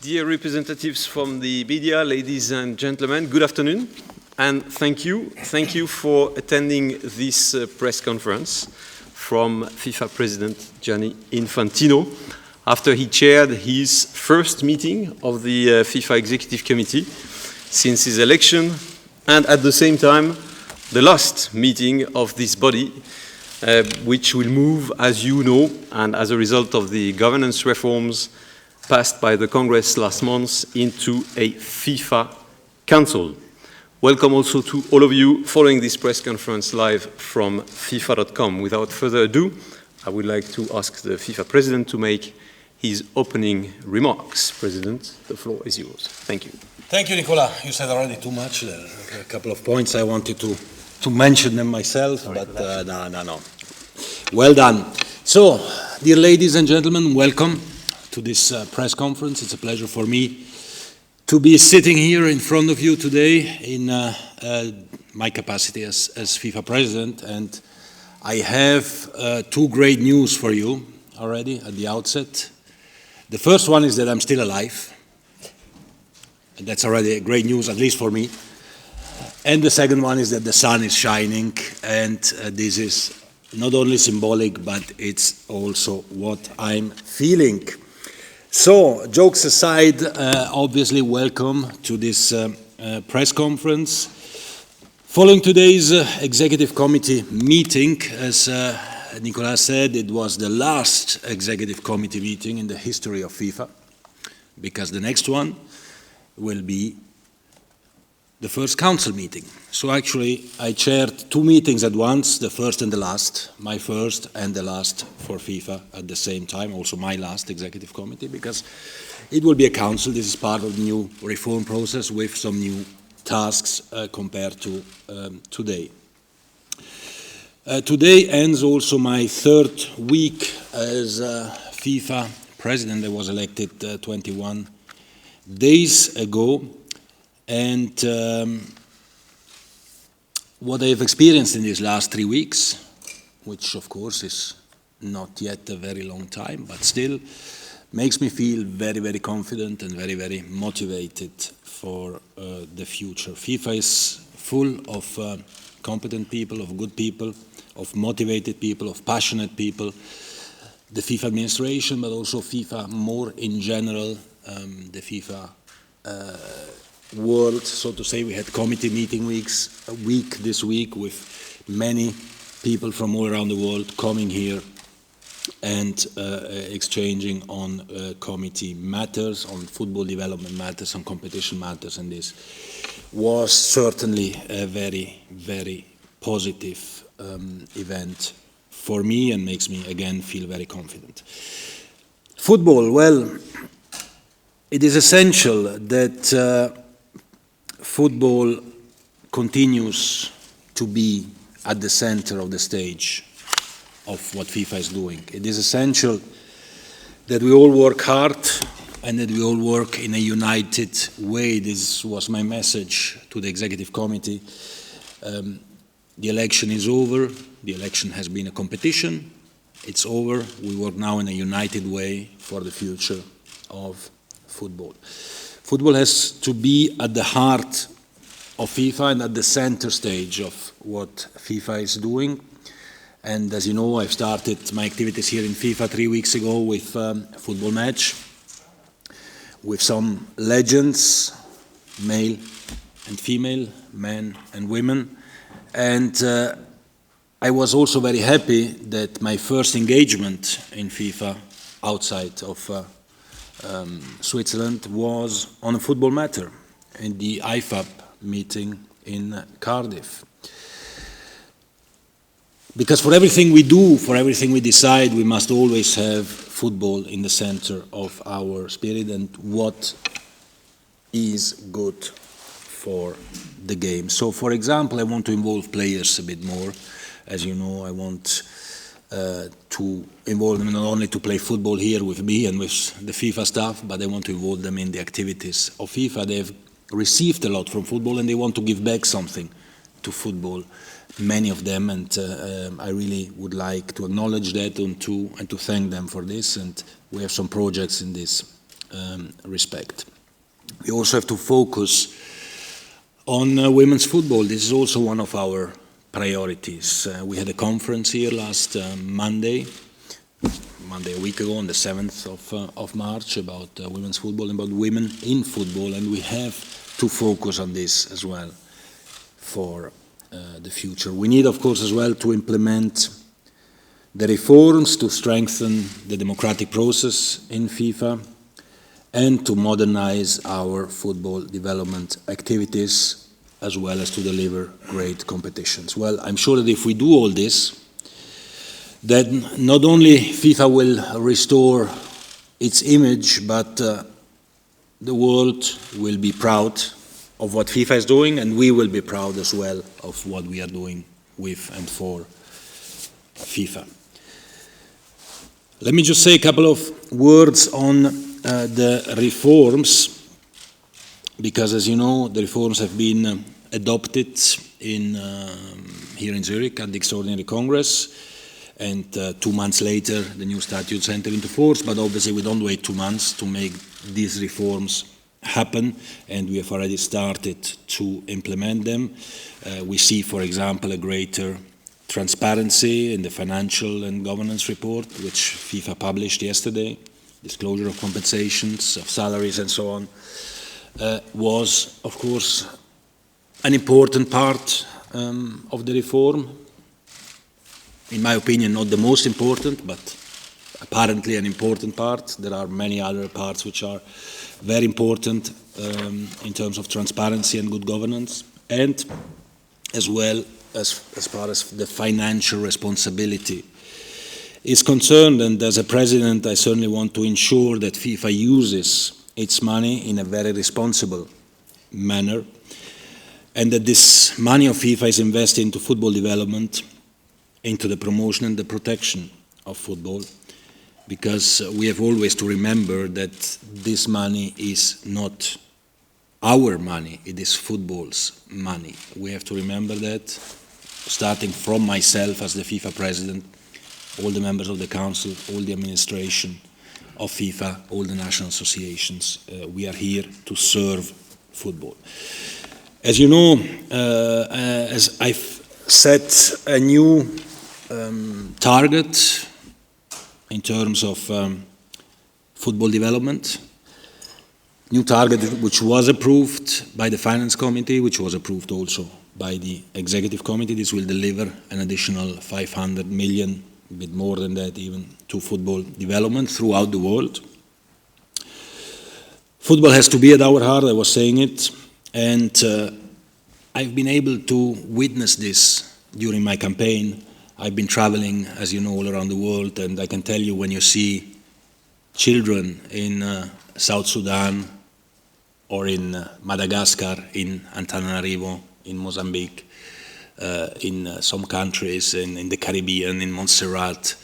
Dear representatives from the media, ladies and gentlemen, good afternoon, and thank you. Thank you for attending this press conference from FIFA President Gianni Infantino after he chaired his first meeting of the FIFA Executive Committee since his election, and at the same time, the last meeting of this body, which will move, as you know, and as a result of the governance reforms passed by the Congress last month, into a FIFA Council. Welcome also to all of you following this press conference live from FIFA.com. Without further ado, I would like to ask the FIFA President to make his opening remarks. President, the floor is yours. Thank you. Thank you, Nicola. You said already too much. There are a couple of points I wanted to mention them myself, but no. Well done. So, dear ladies and gentlemen, welcome to this press conference. It's a pleasure for me to be sitting here in front of you today in my capacity as FIFA President, and I have two great news for you already at the outset. The first one is that I'm still alive, and that's already great news, at least for me. And the second one is that the sun is shining, and this is not only symbolic, but it's also what I'm feeling. So, jokes aside, obviously welcome to this press conference. Following today's Executive Committee meeting, as Nicolas said, it was the last Executive Committee meeting in the history of FIFA, because the next one will be the first Council meeting. So actually, I chaired two meetings at once, the first and the last, my first and the last for FIFA at the same time, also my last Executive Committee, because it will be a Council. This is part of the new reform process with some new tasks compared to today. Today ends also my third week as FIFA President. I was elected 21 days ago. And what I have experienced in these last 3 weeks, which of course is not yet a very long time, but still makes me feel very, very confident and very, very motivated for the future. FIFA is full of competent people, of good people, of motivated people, of passionate people. The FIFA administration, but also FIFA more in general, the FIFA world, so to say. We had committee meeting weeks, a week this week, with many people from all around the world coming here and exchanging on committee matters, on football development matters, on competition matters, and this was certainly a very, very positive event for me and makes me again feel very confident. Football, well, it is essential that football continues to be at the center of the stage of what FIFA is doing. It is essential that we all work hard and that we all work in a united way. This was my message to the Executive Committee. The election is over. The election has been a competition. It's over. We work now in a united way for the future of football. Football has to be at the heart of FIFA and at the center stage of what FIFA is doing. And as you know, I've started my activities here in FIFA 3 weeks ago with a football match with some legends, male and female, men and women. And I was also very happy that my first engagement in FIFA outside of Switzerland was on a football matter in the IFAB meeting in Cardiff. Because for everything we do, for everything we decide, we must always have football in the center of our spirit and what is good for the game. So, for example, I want to involve players a bit more. As you know, I want to involve them not only to play football here with me and with the FIFA staff, but I want to involve them in the activities of FIFA. They've received a lot from football and they want to give back something to football, many of them, and I really would like to acknowledge that and to thank them for this, and we have some projects in this respect. We also have to focus on women's football. This is also one of our priorities. We had a conference here last Monday a week ago, on the 7th of March, about women's football, about women in football, and we have to focus on this as well for the future. We need, of course, as well to implement the reforms to strengthen the democratic process in FIFA and to modernize our football development activities, as well as to deliver great competitions. Well, I'm sure that if we do all this, then not only FIFA will restore its image, but the world will be proud of what FIFA is doing, and we will be proud as well of what we are doing with and for FIFA. Let me just say a couple of words on the reforms, because as you know, the reforms have been adopted here in Zurich at the Extraordinary Congress, and 2 months later the new statutes enter into force, but obviously we don't wait 2 months to make these reforms happen, and we have already started to implement them. We see, for example, a greater transparency in the financial and governance report, which FIFA published yesterday. Disclosure of compensations, of salaries and so on, was, of course, an important part of the reform. In my opinion, not the most important, but apparently an important part. There are many other parts which are very important in terms of transparency and good governance, and as well as far as the financial responsibility is concerned. And as a president, I certainly want to ensure that FIFA uses its money in a very responsible manner, and that this money of FIFA is invested into football development, into the promotion and the protection of football, because we have always to remember that this money is not our money, it is football's money. We have to remember that, starting from myself as the FIFA president, all the members of the council, all the administration of FIFA, all the national associations. We are here to serve football. As you know, as I've set a new target in terms of football development, new target which was approved by the Finance Committee, which was approved also by the Executive Committee. This will deliver an additional 500 million, a bit more than that even, to football development throughout the world. Football has to be at our heart, I was saying it, and I've been able to witness this during my campaign. I've been traveling, as you know, all around the world, and I can tell you, when you see children in South Sudan or in Madagascar, in Antananarivo, in Mozambique, in some countries in the Caribbean, in Montserrat,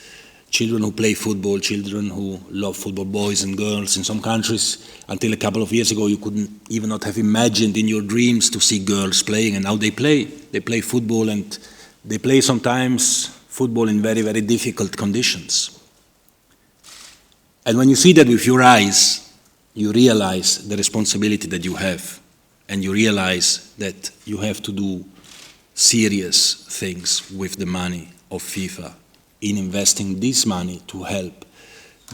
children who play football, children who love football, boys and girls. In some countries, until a couple of years ago, you couldn't even not have imagined in your dreams to see girls playing, and now they play. They play football, and they play sometimes football in very, very difficult conditions. And when you see that with your eyes, you realize the responsibility that you have, and you realize that you have to do serious things with the money of FIFA in investing this money to help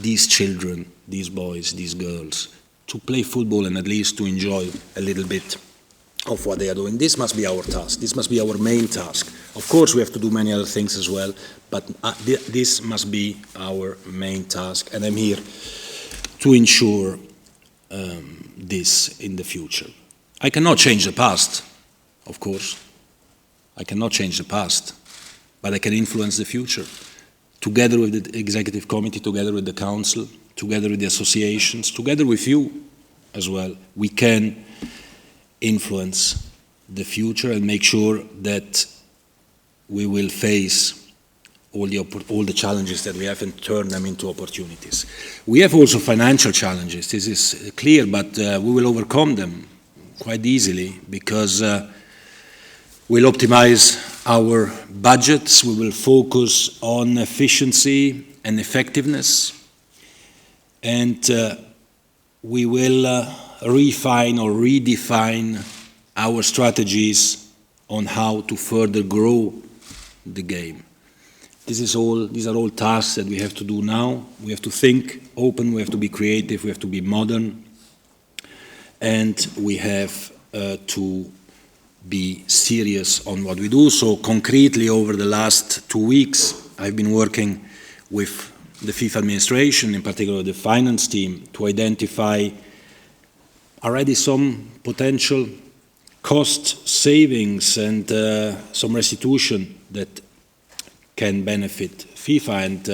these children, these boys, these girls, to play football and at least to enjoy a little bit of what they are doing. This must be our task. This must be our main task. Of course, we have to do many other things as well, but this must be our main task, and I'm here to ensure this in the future. I cannot change the past, of course. I cannot change the past, but I can influence the future. Together with the Executive Committee, together with the Council, together with the associations, together with you as well, we can influence the future and make sure that we will face all the challenges that we have and turn them into opportunities. We have also financial challenges, this is clear, but we will overcome them quite easily, because we'll optimize our budgets, we will focus on efficiency and effectiveness, and we will refine or redefine our strategies on how to further grow the game. These are all tasks that we have to do now. We have to think open, we have to be creative, we have to be modern, and we have to be serious on what we do. So concretely, over the last 2 weeks, I've been working with the FIFA administration, in particular the finance team, to identify already some potential cost savings and some restitution that can benefit FIFA. And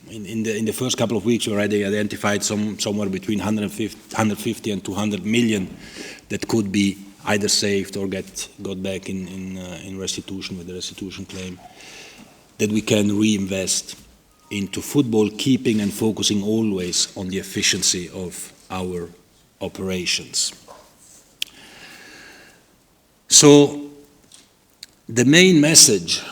in the first couple of weeks, we already identified somewhere between 150 and 200 million that could be either saved or got back in restitution with the restitution claim, that we can reinvest into football, keeping and focusing always on the efficiency of our operations. So the main message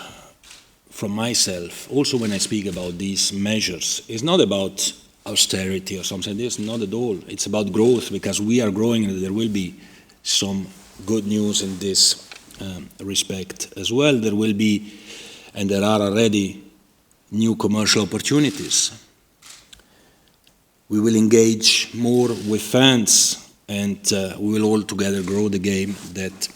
from myself, also when I speak about these measures, is not about austerity or something. It's not at all. It's about growth, because we are growing and there will be some good news in this respect as well. There will be, and there are already, new commercial opportunities. We will engage more with fans, and we will all together grow the game that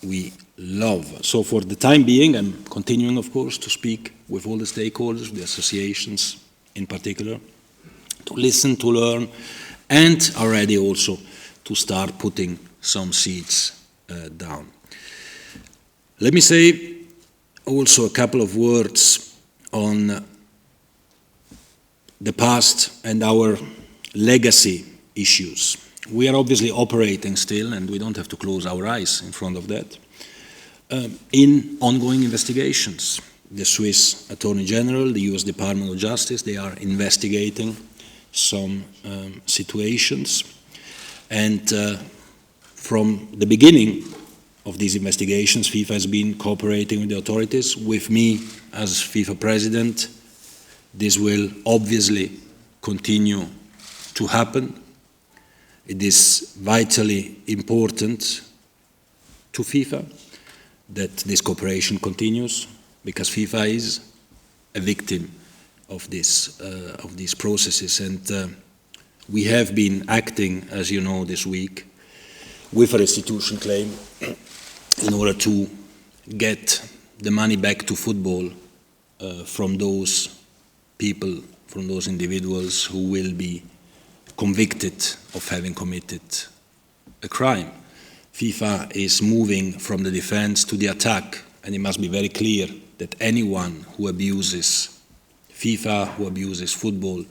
we love. So for the time being, I'm continuing, of course, to speak with all the stakeholders, the associations in particular, to listen, to learn, and already also to start putting some seeds down. Let me say also a couple of words on the past and our legacy issues. We are obviously operating still, and we don't have to close our eyes in front of that, in ongoing investigations. The Swiss Attorney General, the US Department of Justice, they are investigating some situations. And from the beginning of these investigations, FIFA has been cooperating with the authorities. With me as FIFA President, this will obviously continue to happen. It is vitally important to FIFA that this cooperation continues, because FIFA is a victim of these processes. And we have been acting, as you know, this week with a restitution claim in order to get the money back to football from those people, from those individuals who will be convicted of having committed a crime. FIFA is moving from the defense to the attack, and it must be very clear that anyone who abuses FIFA, who abuses football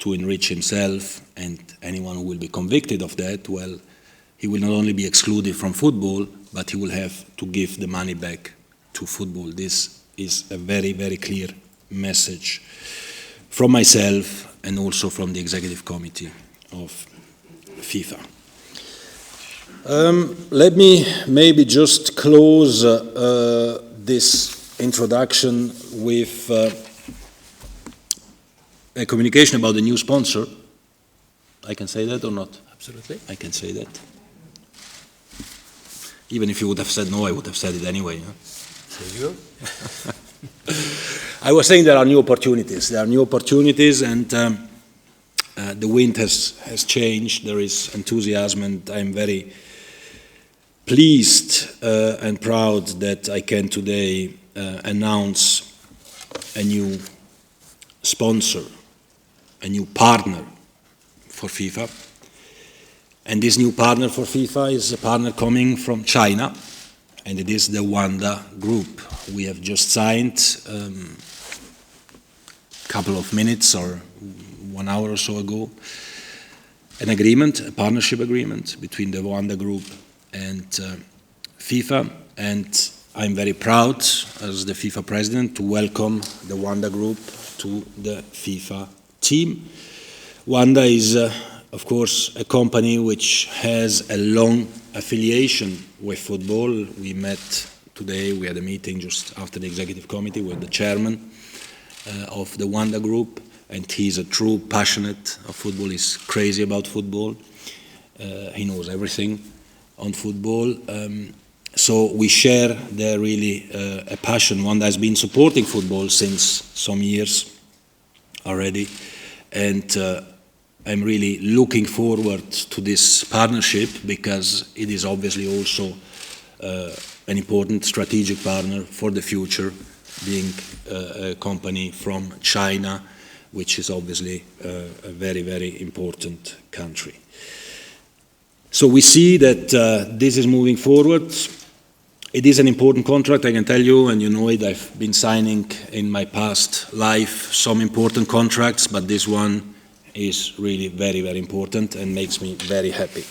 to enrich himself, and anyone who will be convicted of that, well, he will not only be excluded from football, but he will have to give the money back to football. This is a very, very clear message from myself and also from the Executive Committee of FIFA. Let me maybe just close this introduction with a communication about the new sponsor. I can say that or not? Absolutely. I can say that. Even if you would have said no, I would have said it anyway. Huh? There you go. I was saying there are new opportunities. There are new opportunities, and the wind has changed. There is enthusiasm, and I'm very pleased and proud that I can today announce a new sponsor, a new partner for FIFA. And this new partner for FIFA is a partner coming from China, and it is the Wanda Group. We have just signed a couple of minutes or 1 hour or so ago an agreement, a partnership agreement between the Wanda Group and FIFA, and I'm very proud as the FIFA President to welcome the Wanda Group to the FIFA team. Wanda is of course a company which has a long affiliation with football. We met today, we had a meeting just after the Executive Committee with the chairman of the Wanda Group, and he's a true passionate of football. He's crazy about football. He knows everything on football. So we share there really a passion, one that has been supporting football since some years already. And I'm really looking forward to this partnership because it is obviously also an important strategic partner for the future, being a company from China, which is obviously a very, very important country. So we see that this is moving forward. It is an important contract, I can tell you, and you know it. I've been signing in my past life some important contracts, but this one is really very, very important and makes me very happy.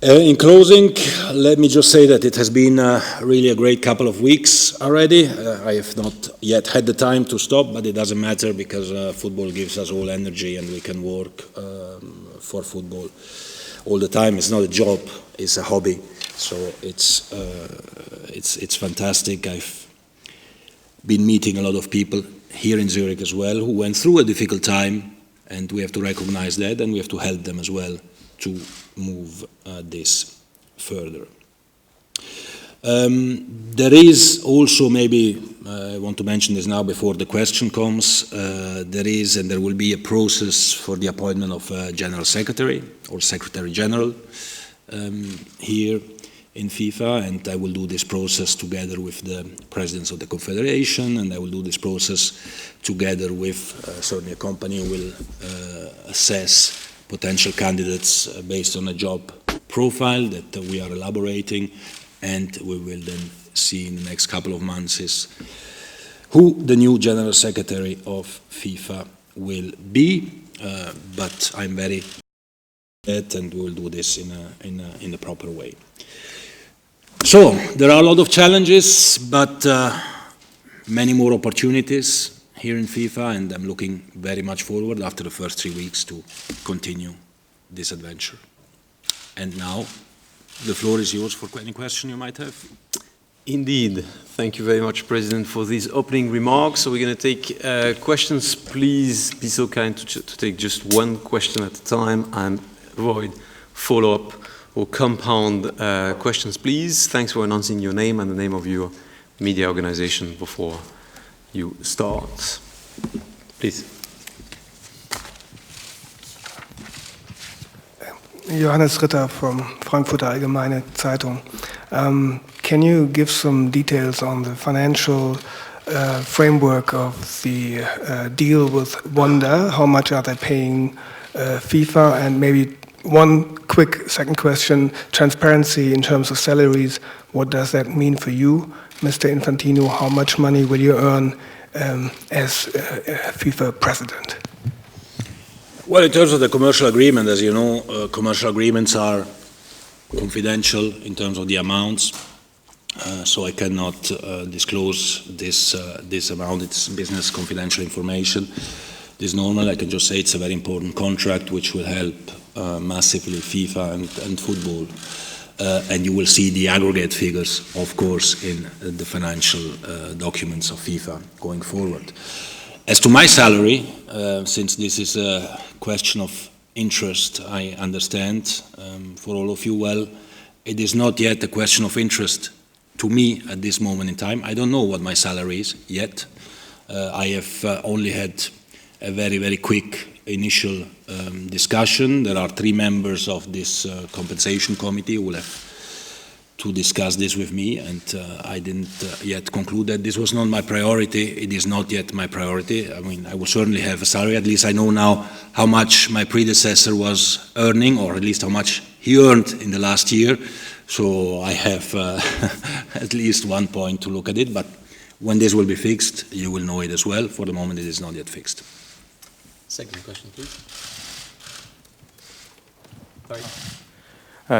In closing, let me just say that it has been really a great couple of weeks already. I have not yet had the time to stop, but it doesn't matter because football gives us all energy and we can work for football all the time. It's not a job, it's a hobby. So it's fantastic. I've been meeting a lot of people here in Zurich as well who went through a difficult time, and we have to recognize that, and we have to help them as well to move this further. There is also, maybe I want to mention this now before the question comes, there is and there will be a process for the appointment of a General Secretary or Secretary General here in FIFA, and I will do this process together with the presidents of the Confederation, and I will do this process together with certainly a company who will assess potential candidates based on a job profile that we are elaborating, and we will then see in the next couple of months is who the new General Secretary of FIFA will be, but I'm very and we will do this in a proper way. So there are a lot of challenges, but many more opportunities here in FIFA, and I'm looking very much forward after the first 3 weeks to continue this adventure. And now the floor is yours for any question you might have. Indeed. Thank you very much, President, for these opening remarks. So we're going to take questions. Please be so kind to take just one question at a time and avoid follow-up or compound questions, please. Thanks for announcing your name and the name of your media organization before you start. Please. Johannes Ritter from Frankfurter Allgemeine Zeitung. Can you give some details on the financial framework of the deal with Wanda? How much are they paying FIFA? And maybe one quick second question, transparency in terms of salaries. What does that mean for you, Mr. Infantino? How much money will you earn as FIFA president? Well, in terms of the commercial agreement, as you know, commercial agreements are confidential in terms of the amounts, so I cannot disclose this amount. It's business confidential information. It is normal. I can just say it's a very important contract which will help massively FIFA and football. And you will see the aggregate figures, of course, in the financial documents of FIFA going forward. As to my salary, since this is a question of interest, I understand for all of you, well, it is not yet a question of interest to me at this moment in time. I don't know what my salary is yet. I have only had a very, very quick initial discussion. There are 3 members of this compensation committee who will have to discuss this with me, and I didn't yet conclude that this was not my priority. It is not yet my priority. I mean, I will certainly have a salary. At least I know now how much my predecessor was earning, or at least how much he earned in the last year. So I have at least one point to look at it, but when this will be fixed, you will know it as well. For the moment, it is not yet fixed. Second question, please.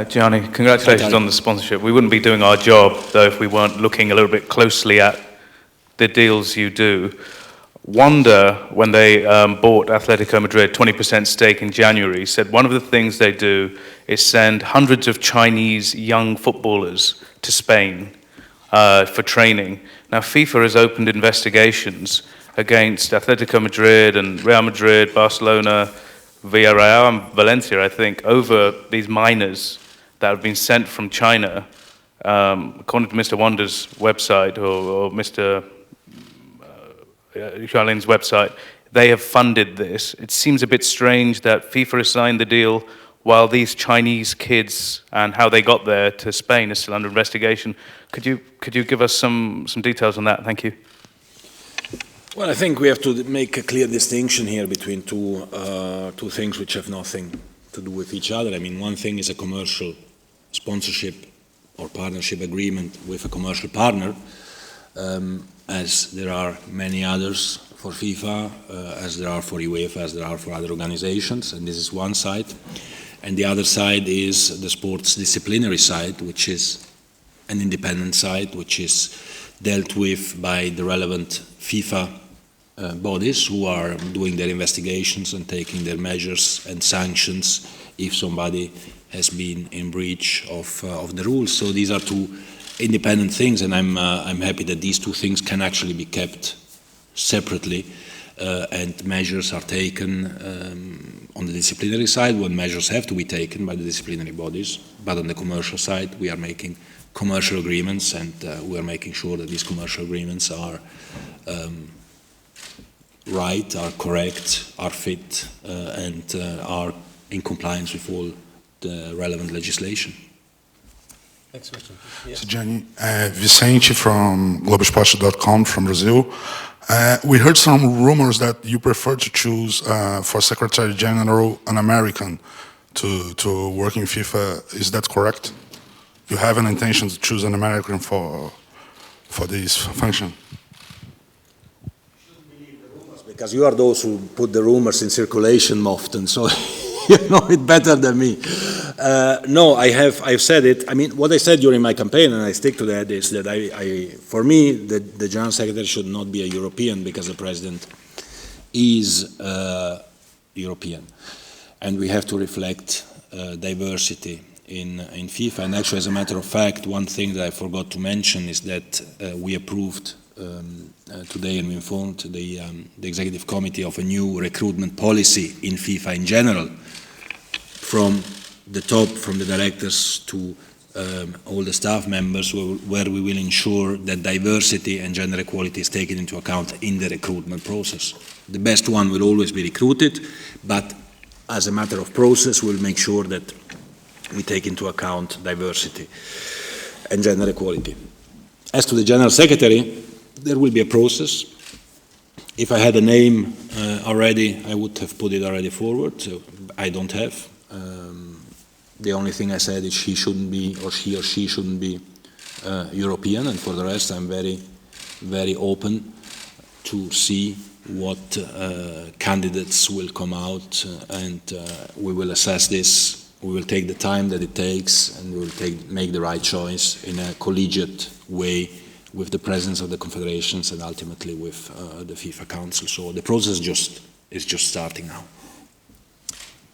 Gianni, congratulations on the sponsorship. We wouldn't be doing our job, though, if we weren't looking a little bit closely at the deals you do. Wanda, when they bought Atletico Madrid, 20% stake in January, said one of the things they do is send hundreds of Chinese young footballers to Spain for training. Now, FIFA has opened investigations against Atletico Madrid and Real Madrid, Barcelona, Villarreal and Valencia, I think, over these minors that have been sent from China. According to Mr. Wanda's website or Mr. Charlene's website, they have funded this. It seems a bit strange that FIFA has signed the deal while these Chinese kids and how they got there to Spain is still under investigation. Could you give us some details on that? Thank you. Well, I think we have to make a clear distinction here between two things which have nothing to do with each other. I mean, one thing is a commercial sponsorship or partnership agreement with a commercial partner, as there are many others for FIFA, as there are for UEFA, as there are for other organizations, and this is one side. And the other side is the sports disciplinary side, which is an independent side, which is dealt with by the relevant FIFA bodies who are doing their investigations and taking their measures and sanctions if somebody has been in breach of the rules. So these are two independent things, and I'm happy that these two things can actually be kept separately, and measures are taken on the disciplinary side when measures have to be taken by the disciplinary bodies. But on the commercial side, we are making commercial agreements, and we are making sure that these commercial agreements are right, are correct, are fit, and are in compliance with all the relevant legislation. Next question. Yes. So Gianni, Vicente from Globoesporte.com from Brazil. We heard some rumors that you prefer to choose for Secretary General an American to work in FIFA. Is that correct? You have an intention to choose an American for this function? Because you are those who put the rumors in circulation often, so you know it better than me. No, I've said it. I mean, what I said during my campaign, and I stick to that, is that for me, the General Secretary should not be a European, because the President is European. And we have to reflect diversity in FIFA. And actually, as a matter of fact, one thing that I forgot to mention is that we approved today, and we informed the Executive Committee of a new recruitment policy in FIFA in general, from the top, from the directors to all the staff members, where we will ensure that diversity and gender equality is taken into account in the recruitment process. The best one will always be recruited, but as a matter of process, we'll make sure that we take into account diversity and gender equality. As to the General Secretary, there will be a process. If I had a name already, I would have put it already forward. So I don't have. The only thing I said is he shouldn't be, or he or she shouldn't be European, and for the rest I'm very, very open to see what candidates will come out, and we will assess this. We will take the time that it takes, and we will make the right choice in a collegiate way with the presence of the confederations and ultimately with the FIFA Council. So the process is just starting now.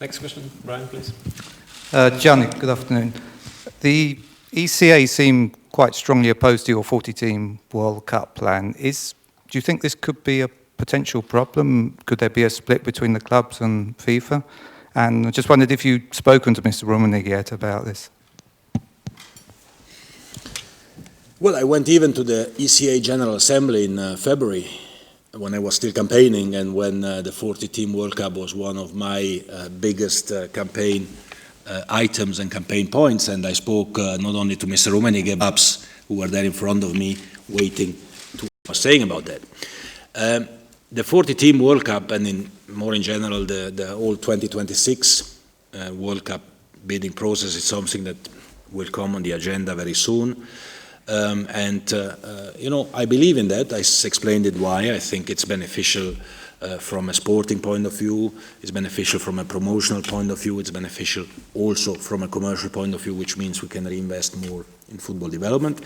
Next question, Brian, please. Gianni, good afternoon. The ECA seem quite strongly opposed to your 40-team World Cup plan. Do you think this could be a potential problem? Could there be a split between the clubs and FIFA? And I just wondered if you'd spoken to Mr. Rummenigge yet about this. Well, I went even to the ECA General Assembly in February, when I was still campaigning, and when the 40-team World Cup was one of my biggest campaign items and campaign points, and I spoke not only to Mr. Rummenigge, but who were there in front of me waiting to what I was saying about that. The 40-team World Cup, and more in general the whole 2026 World Cup bidding process, is something that will come on the agenda very soon. You know, I believe in that. I explained it why. I think it's beneficial from a sporting point of view, it's beneficial from a promotional point of view, it's beneficial also from a commercial point of view, which means we can reinvest more in football development.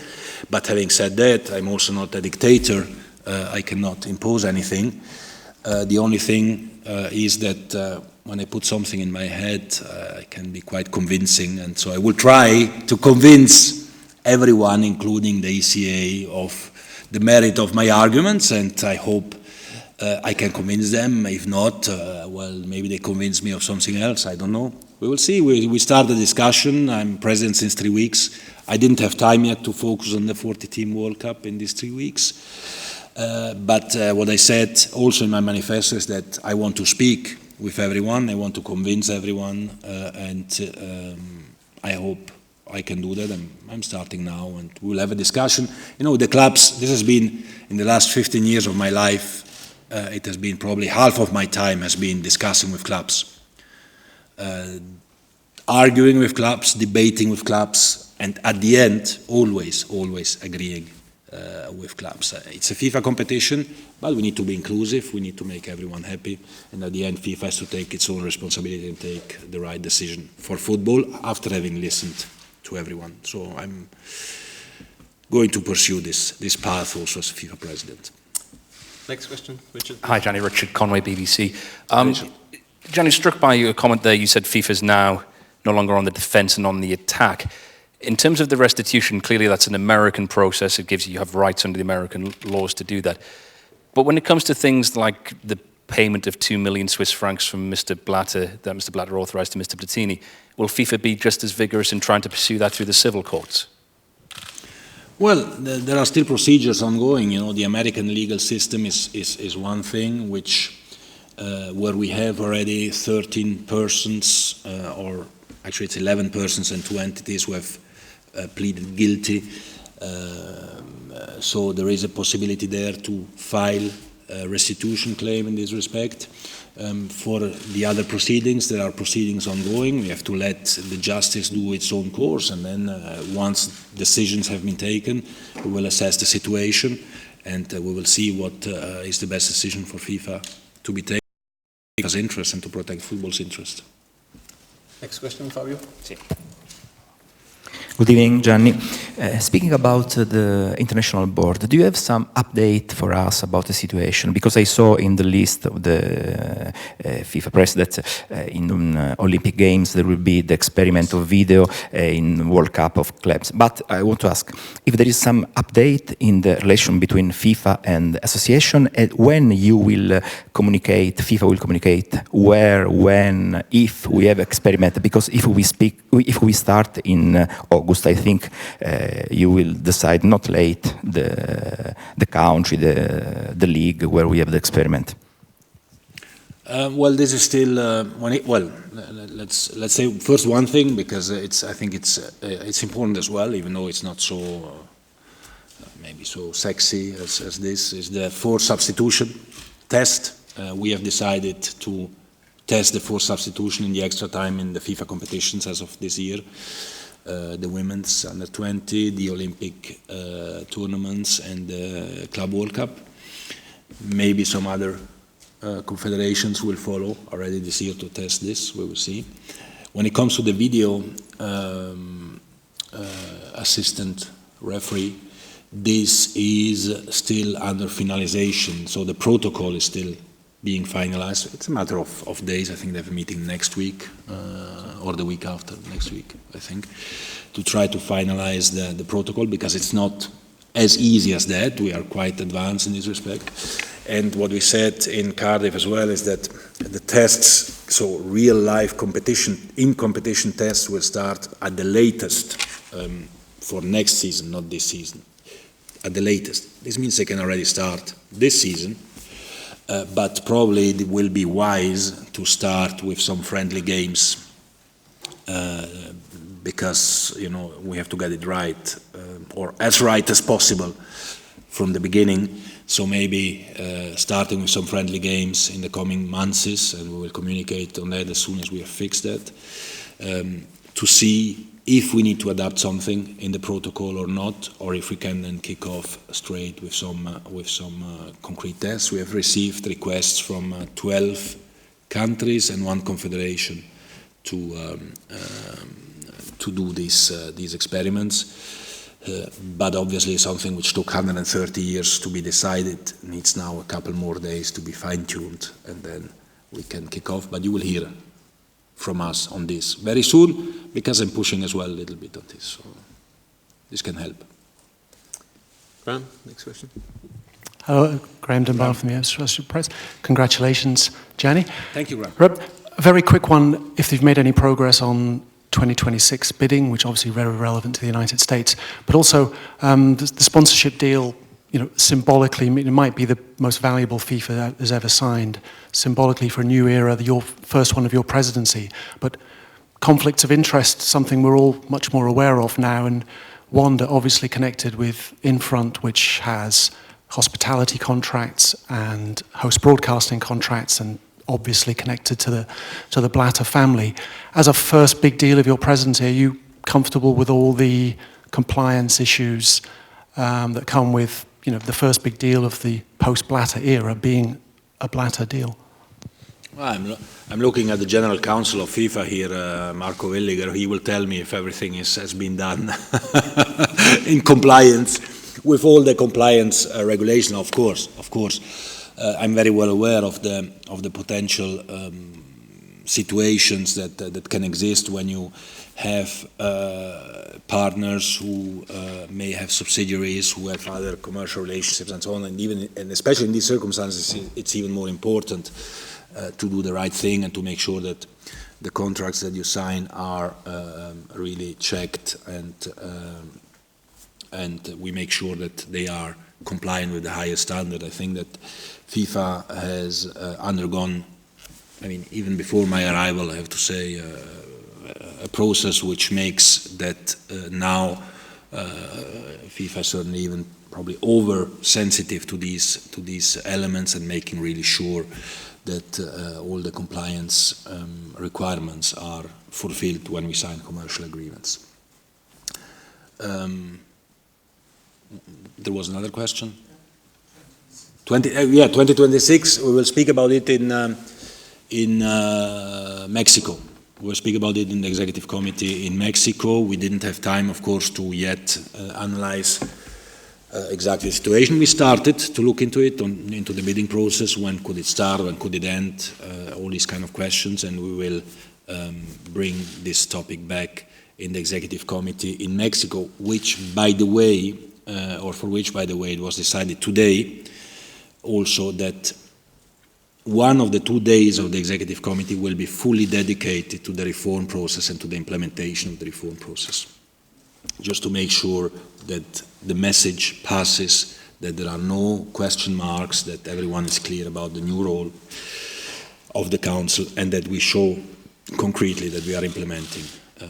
But having said that, I'm also not a dictator. I cannot impose anything. The only thing is that when I put something in my head, I can be quite convincing, and so I will try to convince everyone, including the ECA, of the merit of my arguments, and I hope I can convince them. If not, well, maybe they convince me of something else. I don't know. We will see. We start the discussion. I'm president since 3 weeks. I didn't have time yet to focus on the 40-team World Cup in these 3 weeks. But what I said also in my manifesto is that I want to speak with everyone. I want to convince everyone, and I hope I can do that. I'm starting now, and we'll have a discussion. You know, the clubs, this has been, in the last 15 years of my life, it has been probably half of my time has been discussing with clubs, arguing with clubs, debating with clubs, and at the end, always agreeing with clubs. It's a FIFA competition, but we need to be inclusive, we need to make everyone happy, and at the end, FIFA has to take its own responsibility and take the right decision for football after having listened to everyone. So I'm going to pursue this path also as FIFA president. Next question, Richard. Hi, Gianni. Richard Conway, BBC. Gianni, struck by your comment there, you said FIFA's now no longer on the defence and on the attack. In terms of the restitution, clearly that's an American process. It gives you have rights under the American laws to do that. But when it comes to things like the payment of 2 million Swiss francs from Mr. Blatter, that Mr. Blatter authorised to Mr. Platini, will FIFA be just as vigorous in trying to pursue that through the civil courts? Well, there are still procedures ongoing. You know, the American legal system is one thing which, where we have already 13 persons, or actually it's 11 persons and 2 entities who have pleaded guilty. So there is a possibility there to file a restitution claim in this respect. For the other proceedings, there are proceedings ongoing. We have to let the justice do its own course, and then once decisions have been taken, we will assess the situation, and we will see what is the best decision for FIFA to be taken in FIFA's interest and to protect football's interest. Next question, Fabio. Sí. Good evening, Gianni. Speaking about the international board, do you have some update for us about the situation? Because I saw in the list of the FIFA president in Olympic Games there will be the experiment of video in World Cup of clubs. But I want to ask if there is some update in the relation between FIFA and the association, and when you will communicate, FIFA will communicate where, when, if we have experiment. Because if we start in August, I think you will decide not late the country, the league where we have the experiment. Well, this is still let's say first one thing, because I think it's important as well, even though it's not so maybe so sexy as this is the forced substitution test. We have decided to test the forced substitution in the extra time in the FIFA competitions as of this year. The women's under 20, the Olympic tournaments, and the Club World Cup. Maybe some other confederations will follow already this year to test this. We will see. When it comes to the video assistant referee, this is still under finalization. So the protocol is still being finalized. It's a matter of days. I think they have a meeting next week or the week after next week, I think, to try to finalize the protocol, because it's not as easy as that. We are quite advanced in this respect. And what we said in Cardiff as well is that the tests, so real life competition, in-competition tests will start at the latest for next season, not this season. At the latest. This means they can already start this season. But probably it will be wise to start with some friendly games, because we have to get it right, or as right as possible from the beginning. So maybe starting with some friendly games in the coming months, and we will communicate on that as soon as we have fixed that, to see if we need to adapt something in the protocol or not, or if we can then kick off straight with some concrete tests. We have received requests from 12 countries and 1 confederation to do these experiments. But obviously something which took 130 years to be decided needs now a couple more days to be fine-tuned, and then we can kick off. But you will hear from us on this very soon, because I'm pushing as well a little bit on this, so this can help. Graham, next question. Hello, Graham Dunbar from the Associated Press. Congratulations, Gianni. Thank you, Graham. Rob, a very quick one, if they've made any progress on 2026 bidding, which obviously very relevant to the United States, but also the sponsorship deal, symbolically, it might be the most valuable FIFA has ever signed, symbolically for a new era, your first one of your presidency. But conflicts of interest, something we're all much more aware of now, and Wanda obviously connected with Infront, which has hospitality contracts and host broadcasting contracts, and obviously connected to the Blatter family. As a first big deal of your presidency, are you comfortable with all the compliance issues that come with the first big deal of the post-Blatter era being a Blatter deal? Well, I'm looking at the General Counsel of FIFA here, Marco Williger. He will tell me if everything has been done in compliance with all the compliance regulation. Of course. I'm very well aware of the potential situations that can exist when you have partners who may have subsidiaries, who have other commercial relationships and so on, and especially in these circumstances, it's even more important to do the right thing and to make sure that the contracts that you sign are really checked, and we make sure that they are compliant with the highest standard. I think that FIFA has undergone, even before my arrival, I have to say, a process which makes that now FIFA certainly even probably over-sensitive to these elements, and making really sure that all the compliance requirements are fulfilled when we sign commercial agreements. There was another question? 2026, we will speak about it in Mexico. We'll speak about it in the Executive Committee in Mexico. We didn't have time, of course, to yet analyze exactly the situation. We started to look into it, into the bidding process. When could it start? When could it end? All these kind of questions, and we will bring this topic back in the Executive Committee in Mexico, which, by the way, for which, by the way, it was decided today also that one of the 2 days of the Executive Committee will be fully dedicated to the reform process and to the implementation of the reform process, just to make sure that the message passes, that there are no question marks, that everyone is clear about the new role of the Council, and that we show concretely that we are implementing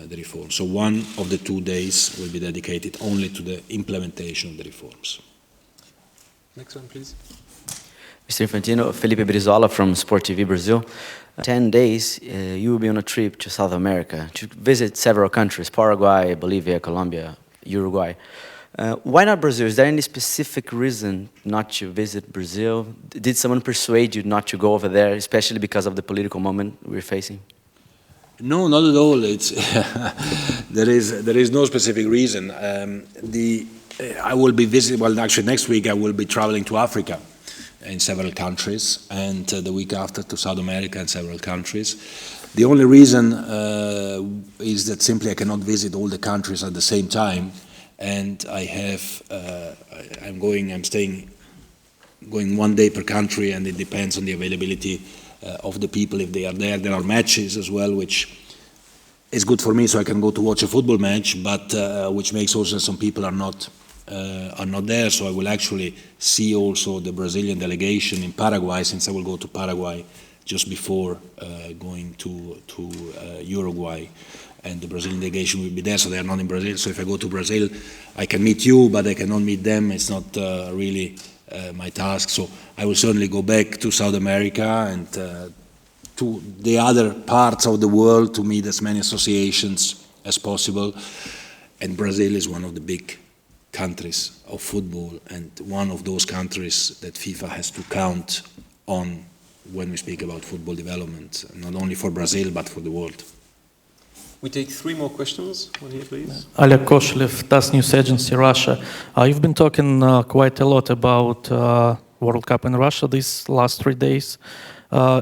the reform. So one of the 2 days will be dedicated only to the implementation of the reforms. Next one, please. Mr. Infantino, Felipe Brizola from Sport TV Brazil. 10 days, you will be on a trip to South America to visit several countries, Paraguay, Bolivia, Colombia, Uruguay. Why not Brazil? Is there any specific reason not to visit Brazil? Did someone persuade you not to go over there, especially because of the political moment we're facing? No, not at all. It's there is no specific reason. I will be visiting. Well, actually, next week I will be traveling to Africa in several countries, and the week after to South America and several countries. The only reason is that simply I cannot visit all the countries at the same time, and I'm going 1 day per country, and it depends on the availability of the people if they are there. There are matches as well, which is good for me, so I can go to watch a football match, but which makes also some people are not there. So I will actually see also the Brazilian delegation in Paraguay, since I will go to Paraguay just before going to Uruguay, and the Brazilian delegation will be there, so they are not in Brazil. So if I go to Brazil, I can meet you, but I cannot meet them. It's not really my task. So I will certainly go back to South America and to the other parts of the world to meet as many associations as possible. And Brazil is one of the big countries of football, and one of those countries that FIFA has to count on when we speak about football development, not only for Brazil, but for the world. We take 3 more questions. One here, please. Oleg Koshev, TASS News Agency, Russia. You've been talking quite a lot about World Cup in Russia these last 3 days.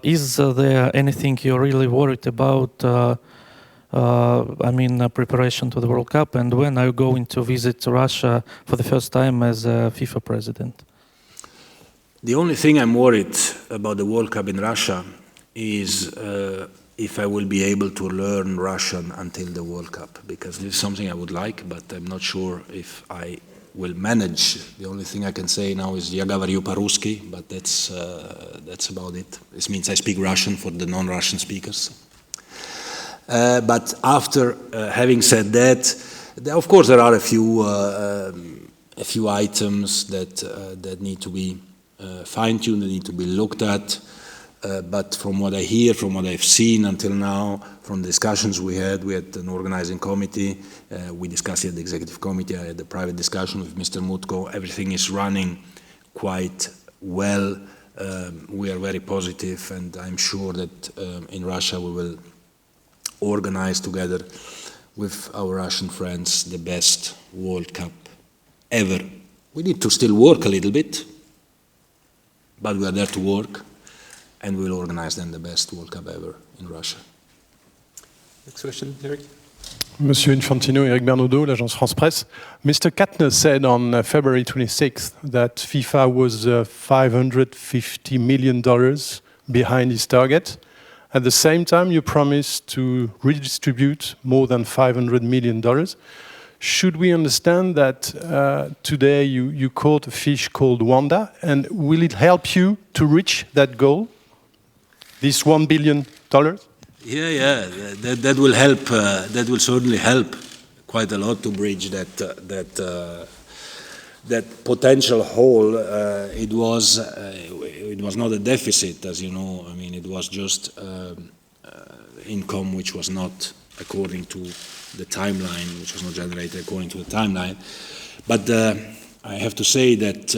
Is there anything you're really worried about? Preparation to the World Cup, and when are you going to visit Russia for the first time as a FIFA president? The only thing I'm worried about the World Cup in Russia is if I will be able to learn Russian until the World Cup, because this is something I would like, but I'm not sure if I will manage. The only thing I can say now is "Я говорю по-русски," but that's about it. This means I speak Russian for the non-Russian speakers. But after having said that, of course there are a few items that need to be fine-tuned, that need to be looked at. But from what I hear, from what I've seen until now, from the discussions we had an organizing committee, we discussed it at the executive committee, I had a private discussion with Mr. Mutko, everything is running quite well. We are very positive, and I'm sure that in Russia we will organize together with our Russian friends the best World Cup ever. We need to still work a little bit, but we are there to work. And we will organize then the best World Cup ever in Russia. Next question, Eric. Monsieur Infantino, Eric Bernaudot, l'agence France Presse. Mr. Katner said on February 26th that FIFA was $550 million behind his target. At the same time, you promised to redistribute more than $500 million. Should we understand that today you caught a fish called Wanda, and will it help you to reach that goal? This $1 billion? Yeah, that will help. That will certainly help quite a lot to bridge that potential hole. It was not a deficit, as you know. I mean, it was just income which was not according to the timeline, which was not generated according to the timeline. But I have to say that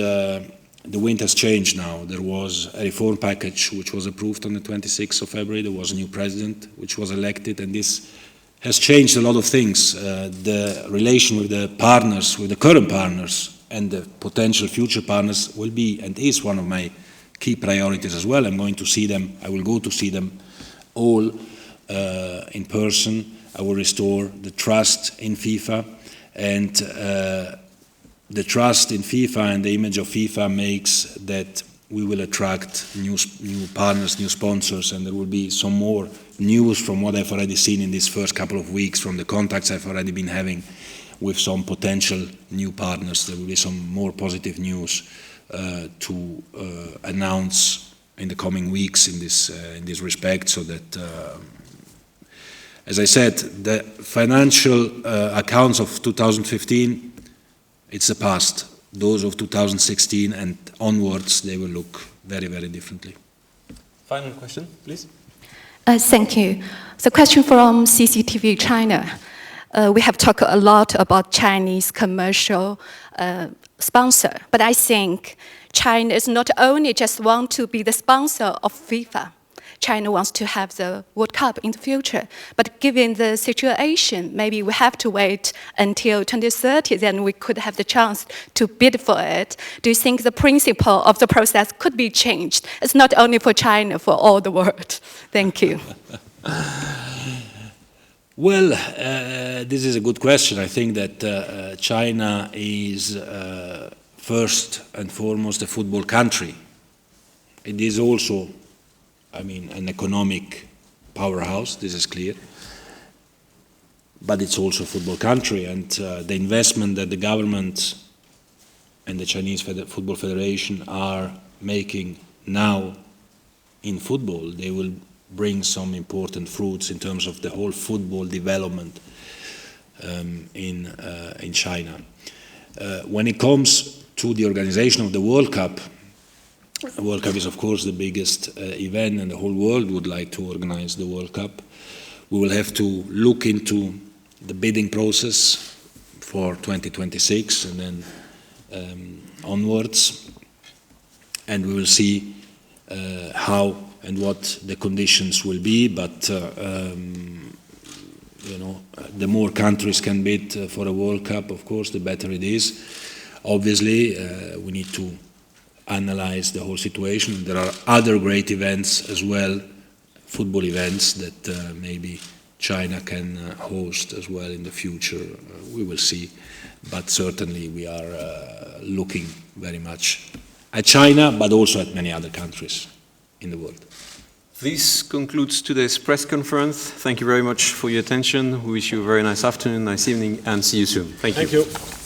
the wind has changed now. There was a reform package which was approved on the 26th of February. There was a new president which was elected, and this has changed a lot of things. The relation with the partners, with the current partners and the potential future partners will be and is one of my key priorities as well. I'm going to see them. I will go to see them all in person. I will restore the trust in FIFA, and the trust in FIFA and the image of FIFA makes that we will attract new partners, new sponsors, and there will be some more news from what I've already seen in these first couple of weeks, from the contacts I've already been having with some potential new partners. There will be some more positive news to announce in the coming weeks in this respect, so that as I said, the financial accounts of 2015, it's the past. Those of 2016 and onwards, they will look very, very differently. Final question, please. Thank you. So, question from CCTV China. We have talked a lot about Chinese commercial sponsor, but I think China is not only just want to be the sponsor of FIFA. China wants to have the World Cup in the future. But given the situation, maybe we have to wait until 2030, then we could have the chance to bid for it. Do you think the principle of the process could be changed? It's not only for China, for all the world. Thank you. Well, this is a good question. I think that China is first and foremost a football country. It is also, I mean, an economic powerhouse, this is clear, but it's also a football country, and the investment that the government and the Chinese Football Federation are making now in football, they will bring some important fruits in terms of the whole football development in China. When it comes to the organization of the World Cup is of course the biggest event, and the whole world would like to organize the World Cup. We will have to look into the bidding process for 2026 and then onwards, and we will see how and what the conditions will be, but you know, the more countries can bid for a World Cup, of course, the better it is. Obviously, we need to analyze the whole situation. There are other great events as well, football events that maybe China can host as well in the future. We will see, but certainly we are looking very much at China, but also at many other countries in the world. This concludes today's press conference. Thank you very much for your attention. We wish you a very nice afternoon, nice evening, and see you soon. Thank you. Thank you.